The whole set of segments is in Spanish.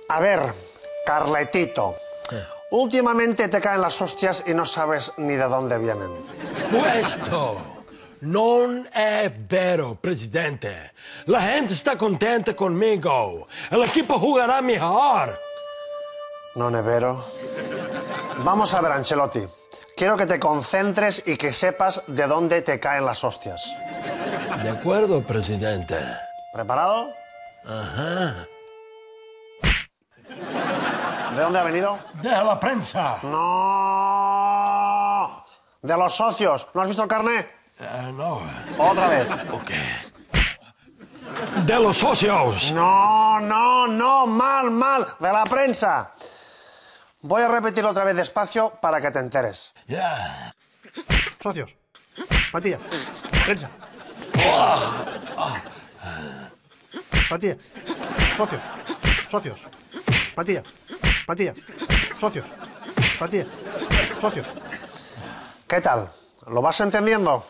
A ver, Carletito. Últimamente te caen las hostias y no sabes ni de dónde vienen. Questo non è vero, presidente. La gente está contenta conmigo. El equipo jugará mejor. No, Nevero. Vamos a ver, Ancelotti. Quiero que te concentres y que sepas de dónde te caen las hostias. De acuerdo, presidente. ¿Preparado? Ajá. ¿De dónde ha venido? De la prensa. ¡No! De los socios. ¿No has visto el carné? No. Otra vez. Ok. De los socios. No, mal. De la prensa. Voy a repetirlo otra vez despacio para que te enteres. Ya. Socios. Matilla. Prensa. Matilla. Socios. Matilla. Socios. Matilla. Socios. ¿Qué tal? ¿Lo vas entendiendo?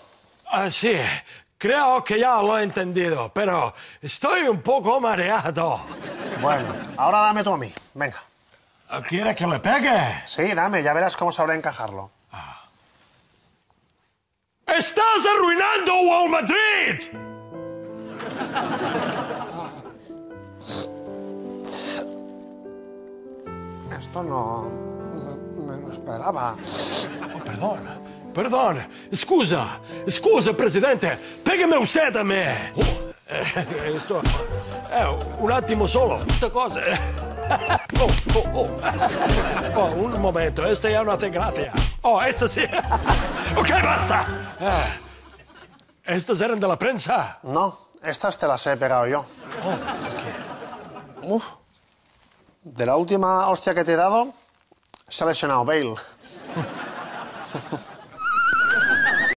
Sí, creo que ya lo he entendido, pero estoy un poco mareado. Bueno, ahora dame tú a mí. Venga. ¿Quiere que le pegue? Sí, dame, ya verás cómo sabré encajarlo. ¡Estás arruinando Wall Madrid! Esto no me lo esperaba. Oh, perdón. Scusa, presidente. Pégame usted a me. Esto... un attimo solo. Questa cosa... Oh, un momento, esta ya no hace gracia. Oh, esta sí. Ok, basta. ¿Estas eran de la prensa? No, estas te las he pegado yo. Oh, okay. Uf. De la última hostia que te he dado, se ha lesionado Bale.